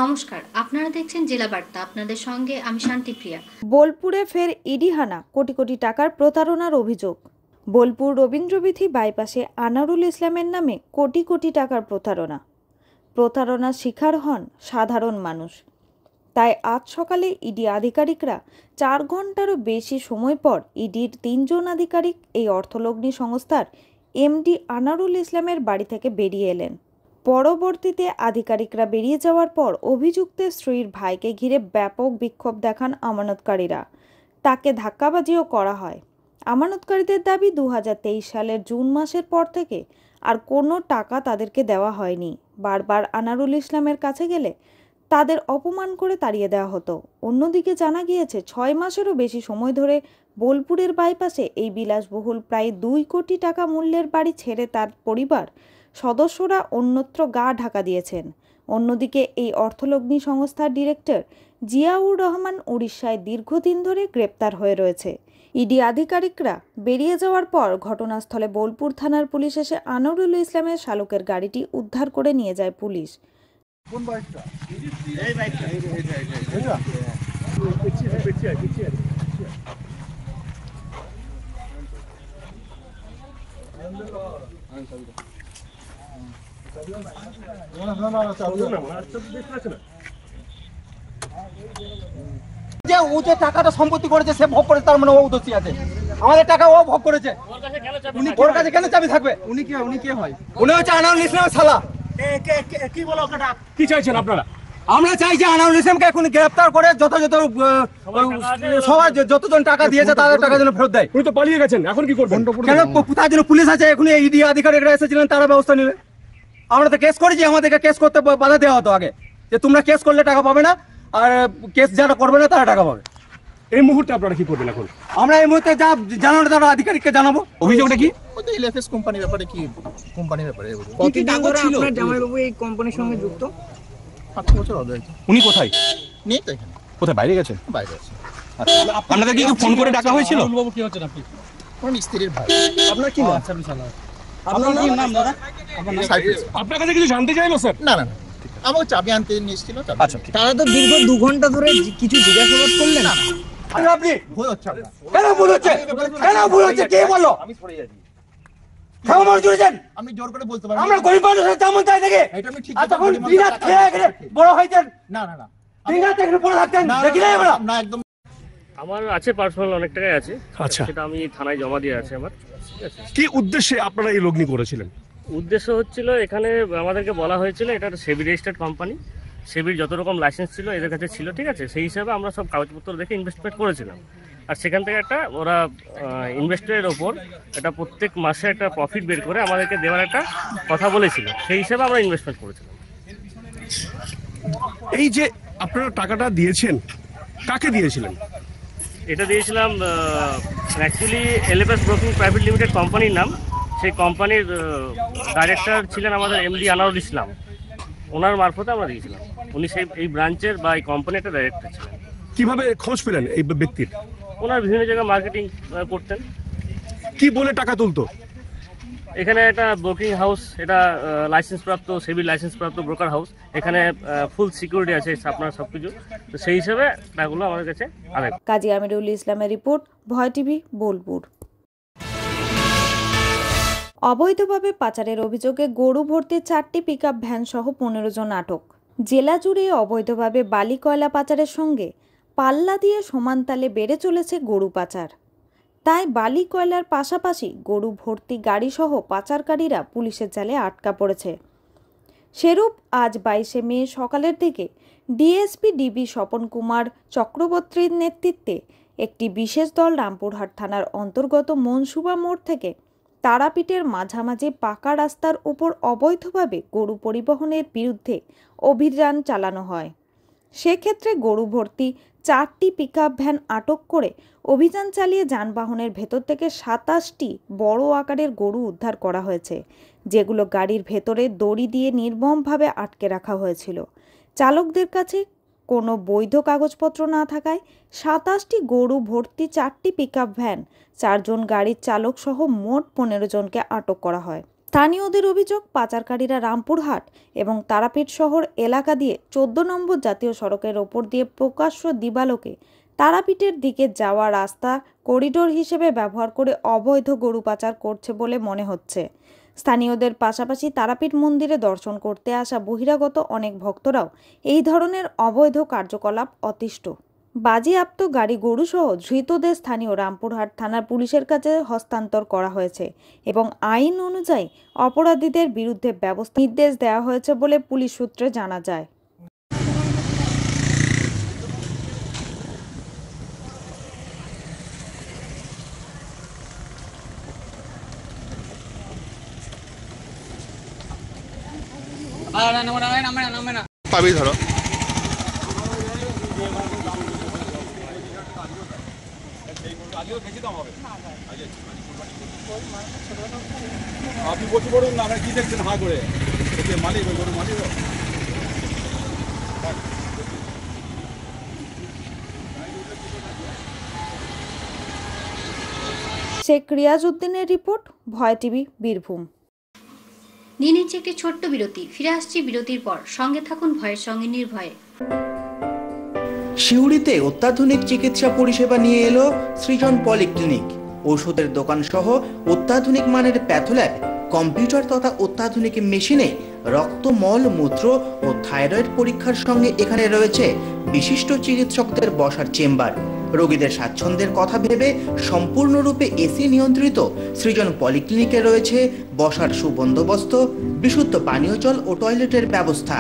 নমস্কার, আপনারা দেখছেন জেলা বার্তা। আপনাদের সঙ্গে আমি শান্তিপ্রিয়া। বোলপুরে ফের ইডি হানা, কোটি কোটি টাকার প্রতারণার অভিযোগ। বোলপুর রবীন্দ্রবিথি বাইপাসে আনারুল ইসলামের নামে কোটি কোটি টাকার প্রতারণার শিকার হন সাধারণ মানুষ। তাই আজ সকালে ইডি আধিকারিকরা 4 ঘন্টারও বেশি সময় পর ইডির 3 জন আধিকারিক এই অর্থলগ্নি সংস্থার এমডি আনারুল ইসলামের বাড়ি থেকে বেরিয়ে এলেন। পরবর্তীতে আধিকারিকরা বেরিয়ে যাওয়ার পর অভিযুক্তের স্ত্রীর ভাইকে ঘিরে ব্যাপক বিক্ষোভ দেখান আমানতকারীরা। তাকে ধাক্কাবাজিও করা হয়। আমানতকারীদের দাবি 2023 সালের জুন মাসের পর থেকে আর কোনো টাকা তাদেরকে দেওয়া হয়নি। বারবার আনারুল ইসলামের কাছে গেলে তাদের অপমান করে তাড়িয়ে দেওয়া হতো। অন্যদিকে জানা গিয়েছে 6 মাসেরও বেশি সময় ধরে বোলপুরের বাইপাসে এই বিলাসবহুল প্রায় 2 কোটি টাকা মূল্যের বাড়ি ছেড়ে তার পরিবার সদস্যরা অন্যত্র গা ঢাকা দিয়েছেন। অন্যদিকে এই অর্থলগ্নি সংস্থার ডিরেক্টর জিয়াউর রহমান উড়িষ্যায় দীর্ঘদিন ধরে গ্রেপ্তার হয়ে রয়েছে। ইডি আধিকারিকরা বেরিয়ে যাওয়ার পর ঘটনাস্থলে বোলপুর থানার পুলিশ এসে আনারুল ইসলামের শালকের গাড়িটি উদ্ধার করে নিয়ে যায় পুলিশ। কোন বাইকটা? এই বাইকটা। এটা? যে ও যে টাকাটা সম্পত্তি করেছে সে ভোগ করেছে, তার মানে ও দোষী আছে। আমাদের টাকা ও ভোগ করেছে, ওর কাছে কেন চাবি থাকবে? উনি কে হয়? উনি হচ্ছে আনারুল ইসলামের শালা। কি বলো ওটা? কি চাইছেন আপনারা? আমরা চাই যে আনারুল ইসলামকে এখন গ্রেফতার করে যথাযথ সবার যতজন টাকা দিয়েছে তাদের টাকা যেন ফেরত দেয়। উনি তো পালিয়ে গেছেন, এখন কি করবেন? কেন কোথায় যেন পুলিশ আছে, এখন ইডি আধিকারিকরা এসেছিলেন, তারা ব্যবস্থা নিলে। আমরা তো কেস করেছি, আমাদেরকে কেস করতে বাধা দেওয়া হতো আগে, যে তোমরা কেস করলে টাকা পাবে না, আর কেস যারা করবে না তারা টাকা পাবে। এই মুহূর্তে আপনারা কি করবেন এখন? আমরা এই মুহূর্তে যা জানানো তারা আধিকারিককে জানাবো। অভিযোগটা কি? ওই এলএফএস কোম্পানির ব্যাপারে, কি কোম্পানির ব্যাপারে? কতদিন ধরে আপনার জামাইবাবু এই কোম্পানির সঙ্গে যুক্ত? 8 বছর হবে। উনি কোথায়? নেই তো এখানে, কোথায়? বাইরে গেছেন? বাইরে আছে। আপনাদের কি ফোন করে ডাকা হয়েছিল? বাবু কি হচ্ছেন আপনি? কোন স্ত্রীর ভাই। আপনার কি নাম? আপনার কি নাম দাদা? সাইপ্রাস। আপনার কাছে কিছু জানতে চাইলো স্যার? না না না, আমার চাবি আনতে নিয়েছিল। আচ্ছা, ঠিক। তারা তো দীর্ঘ 2 ঘন্টা ধরে কিছু জিজ্ঞাসাবাদ করলেন না। আপনি ভুল হচ্ছে আপনার। কেন ভুল হচ্ছে? কেন ভুল হচ্ছে? কে বললো? আমি সরে যাচ্ছি। কেন মনে করেছেন? আমি জোর করে বলতে পারি আমরা গরিব মানুষের তেমন চাই নাকি? এটা আমি ঠিক আর তখন বিনা খেয়ে গেলে বড় হইতেন, না না না বিনা থেকে বড় থাকতেন, দেখি নাই আমরা? না, একদম আমার আছে, পার্সোনাল অনেক টাকাই আছে। আচ্ছা। সেটা আমি থানায় জমা দিয়ে আছে আমার। ঠিক আছে। কি উদ্দেশ্যে আপনারা এই লগ্নি করেছিলেন? উদ্দেশ্য হচ্ছিল, এখানে আমাদেরকে বলা হয়েছিল এটা একটা সেবি রেজিস্টার্ড কোম্পানি, সেবির যত রকম লাইসেন্স ছিল এদের কাছে ছিল। ঠিক আছে, সেই হিসাবে আমরা সব কাগজপত্র দেখে ইনভেস্টমেন্ট করেছিলাম। আর সেখান থেকে একটা ওরা ইনভেস্টরের ওপর একটা প্রত্যেক মাসে একটা প্রফিট বের করে আমাদেরকে দেওয়ার একটা কথা বলেছিল, সেই হিসাবে আমরা ইনভেস্টমেন্ট করেছিলাম। এই যে আপনারা টাকাটা দিয়েছেন, কাকে দিয়েছিলেন? এটা দিয়েছিলাম অ্যাকচুয়ালি এলএফএস ব্রোকিং প্রাইভেট লিমিটেড কোম্পানির নাম। সেই কোম্পানির ডাইরেক্টর ছিলেন আমাদের এমডি আনারুল ইসলাম, ওনার মারফতে আমরা দিয়েছিলাম। উনি সেই এই ব্রাঞ্চের বা এই কোম্পানির একটা ডাইরেক্টর ছিলেন। কিভাবে খোঁজ পেলেন এই ব্যক্তির? ওনার বিভিন্ন জায়গায় মার্কেটিং করতেন। কি বলে টাকা তুলতো? এখানে একটা ব্রোকিং হাউস, এটা লাইসেন্স প্রাপ্ত, সেবি লাইসেন্স প্রাপ্ত ব্রোকার হাউস। এখানে ফুল সিকিউরিটি আছে আপনার সব কিছু, তো সেই হিসেবে টাকাগুলো আমাদের কাছে আদায়। কাজী আমিরুল ইসলামের রিপোর্ট, ভয় টিভি, বোলপুর। অবৈধভাবে পাচারের অভিযোগে গরু ভর্তি 4টি পিকআপ ভ্যান সহ 15 জন আটক। জেলা জুড়ে অবৈধভাবে বালি কয়লা পাচারের সঙ্গে পাল্লা দিয়ে সমানতালে বেড়ে চলেছে গরু পাচার। তাই বালি কয়লার পাশাপাশি গরু ভর্তি গাড়িসহ পাচারকারীরা পুলিশের জালে আটকা পড়েছে। সেরূপ আজ 22শে মে সকালের দিকে ডিএসপি ডিবি স্বপন কুমার চক্রবর্তীর নেতৃত্বে একটি বিশেষ দল রামপুরহাট থানার অন্তর্গত মনসুবা মোড় থেকে তারাপীঠের মাঝামাঝি পাকা রাস্তার উপর অবৈধভাবে গরু পরিবহনের বিরুদ্ধে অভিযান চালানো হয়। সেক্ষেত্রে গরু ভর্তি 4টি পিকআপ ভ্যান আটক করে অভিযান চালিয়ে যানবাহনের ভেতর থেকে 27টি বড় আকারের গরু উদ্ধার করা হয়েছে, যেগুলো গাড়ির ভেতরে দড়ি দিয়ে নির্মমভাবে আটকে রাখা হয়েছিল। চালকদের কাছে কোনো বৈধ কাগজপত্র না থাকায় 27টি গরু ভর্তি 4টি পিকআপ ভ্যান, 4 জন গাড়ির চালক সহ মোট 15 জনকে আটক করা হয়। স্থানীয়দের অভিযোগ, পাচারকারীরা রামপুরহাট এবং তারাপীঠ শহর এলাকা দিয়ে 14 নম্বর জাতীয় সড়কের ওপর দিয়ে প্রকাশ্য দিবালোকে তারাপীঠের দিকে যাওয়া রাস্তা করিডোর হিসেবে ব্যবহার করে অবৈধ গরু পাচার করছে বলে মনে হচ্ছে। স্থানীয়দের পাশাপাশি তারাপীঠ মন্দিরে দর্শন করতে আসা বহিরাগত অনেক ভক্তরাও এই ধরনের অবৈধ কার্যকলাপ অতিষ্ঠ। বাজেয়াপ্ত গাড়ি গরুসহ ধৃতদের স্থানীয় রামপুরহাট থানার পুলিশের কাছে হস্তান্তর করা হয়েছে এবং আইন অনুযায়ী অপরাধীদের বিরুদ্ধে ব্যবস্থা নির্দেশ দেওয়া হয়েছে বলে পুলিশ সূত্রে জানা যায়। পাবি ধরো আপনি বসে পড়ুন না, কি দেখছেন হা করে? মালিক মালিক শেখ রিয়াজউদ্দিনের রিপোর্ট, ভয় টিভি, বীরভূম। নিয়ে নিচ্ছে একটি ছোট্ট বিরতি, ফিরে আসছি বিরতির পর। সঙ্গে থাকুন ভয়ের সঙ্গে নির্ভয়ে। সিউড়িতে অত্যাধুনিক চিকিৎসা পরিষেবা নিয়ে এলো সৃজন পলিক্লিনিক। ওষুধের দোকান সহ অত্যাধুনিক মানের প্যাথোল্যাব, কম্পিউটার তথা অত্যাধুনিক মেশিনে রক্ত, মল, মূত্র ও থাইরয়েড পরীক্ষার সঙ্গে এখানে রয়েছে বিশিষ্ট চিকিৎসকদের বসার চেম্বার। রোগীদের স্বাচ্ছন্দ্যের কথা ভেবে সম্পূর্ণরূপে এসি নিয়ন্ত্রিত সৃজন পলিক্লিনিকে রয়েছে বসার সুবন্দোবস্ত, বিশুদ্ধ পানীয় জল ও টয়লেটের ব্যবস্থা।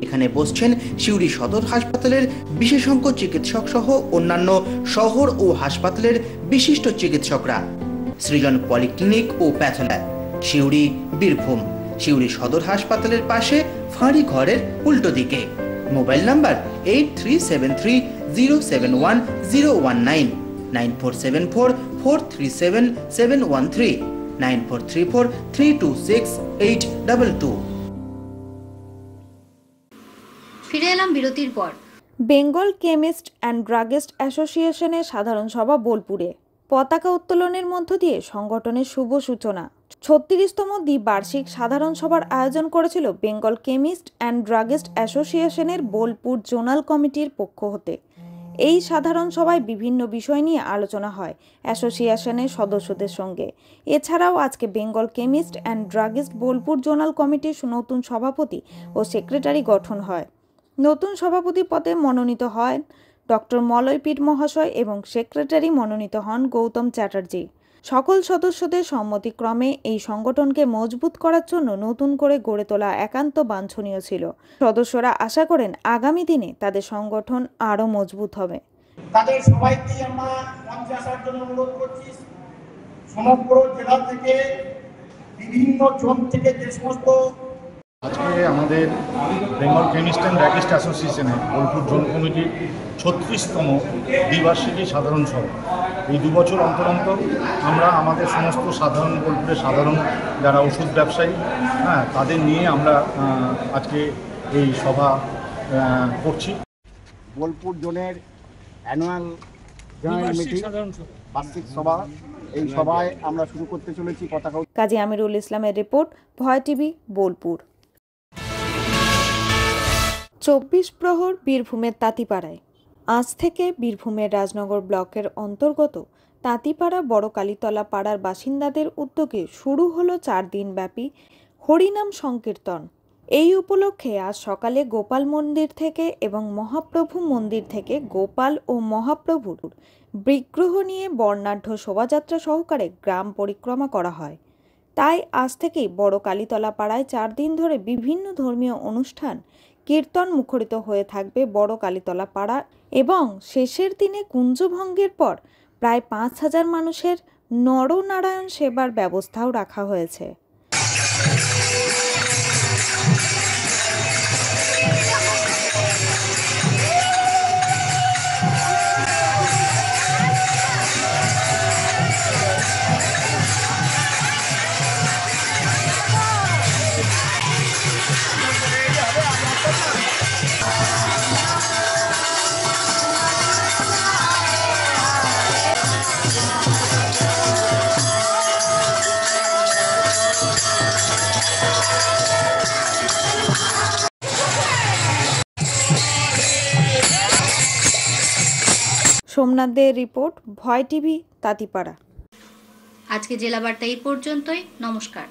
এখানে বসছেন সিউড়ি সদর হাসপাতালের বিশেষজ্ঞ চিকিৎসক সহ অন্যান্য শহর ও হাসপাতালের বিশিষ্ট চিকিৎসকরা। সৃজন পলিক্লিনিক ও প্যাথোল্যাব, সিউড়ি, বীরভূম। সিউড়ি সদর হাসপাতালের পাশে ফাঁড়ি ঘরের উল্টো দিকে। Mobile number 8373071019, 9474437713, 9434326822। ফিরে এলাম বিরতির পর। বেঙ্গল কেমিস্ট অ্যান্ড ড্রাগিস্ট অ্যাসোসিয়েশনের সাধারণ সভা বোলপুরে। পতাকা উত্তোলনের মধ্য দিয়ে সংগঠনের শুভ সূচনা। 36তম দ্বিবার্ষিক সাধারণ সভার আয়োজন করেছিল বেঙ্গল কেমিস্ট অ্যান্ড ড্রাগিস্ট অ্যাসোসিয়েশনের বোলপুর জোনাল কমিটির পক্ষ হতে। এই সাধারণ সভায় বিভিন্ন বিষয় নিয়ে আলোচনা হয় অ্যাসোসিয়েশনের সদস্যদের সঙ্গে। এছাড়াও আজকে Bengal chemist and druggist Bolpur zonal কমিটির নতুন সভাপতি ও সেক্রেটারি গঠন হয়। নতুন সভাপতি পদে মনোনীত হয় ডক্টর মলয় পীঠ মহাশয় এবং সেক্রেটারি মনোনীত হন গৌতম চ্যাটার্জি। সকল সদস্যদের সম্মতিক্রমে এই সংগঠনকে মজবুত করার জন্য নতুন করে গড়ে তোলা একান্ত বাঞ্ছনীয় ছিল। সদস্যরা আশা করেন আগামী দিনে তাদের সংগঠন আরও মজবুত হবে। তাদের সবাইকে আমরা মঞ্চে আসার জন্য অনুরোধ করছি। সমগ্র জেলা থেকে, বিভিন্ন জোন থেকে যে সমস্ত আজকে আমাদের বেঙ্গল কেমিস্ট অ্যান্ড ড্রাগিস্ট অ্যাসোসিয়েশনের বোলপুর জোন কমিটির 36তম দ্বিবার্ষিকী সাধারণ সভা। এই 2 বছর অন্তর অন্তর আমরা আমাদের সমস্ত সাধারণ বোলপুরের সাধারণ যারা ওষুধ ব্যবসায়ী, তাদের নিয়ে আমরা আজকে এই সভা করছি। বোলপুর জোনের অ্যানুয়াল জেনারেল মিটিং, বার্ষিক সভা। এই সভায় আমরা শুরু করতে চলেছি পতাকা। কাজী আমিরুল ইসলামের রিপোর্ট, ভয় টিভি, বোলপুর। 24 প্রহর বীরভূমের তাঁতিপাড়ায়। আজ থেকে বীরভূমের রাজনগর ব্লকের অন্তর্গত তাঁতিপাড়া বড় কালীতলা পাড়ার বাসিন্দাদের উদ্যোগে শুরু হলো 4 দিনব্যাপী হরিনাম সংকীর্তন। এই উপলক্ষে আজ সকালে গোপাল মন্দির থেকে এবং মহাপ্রভু মন্দির থেকে গোপাল ও মহাপ্রভুর বিগ্রহ নিয়ে বর্ণাঢ্য শোভাযাত্রা সহকারে গ্রাম পরিক্রমা করা হয়। তাই আজ থেকেই বড় কালীতলা পাড়ায় 4 দিন ধরে বিভিন্ন ধর্মীয় অনুষ্ঠান, কীর্তন মুখরিত হয়ে থাকবে বড় কালীতলা পাড়া এবং শেষের দিনে কুঞ্জভঙ্গের পর প্রায় 5000 মানুষের নরনারায়ণ সেবার ব্যবস্থাও রাখা হয়েছে। সোমনাথ দের রিপোর্ট, ভয় টিভি, তাঁতিপাড়া। আজকে জেলা বার্তা এই পর্যন্তই। নমস্কার।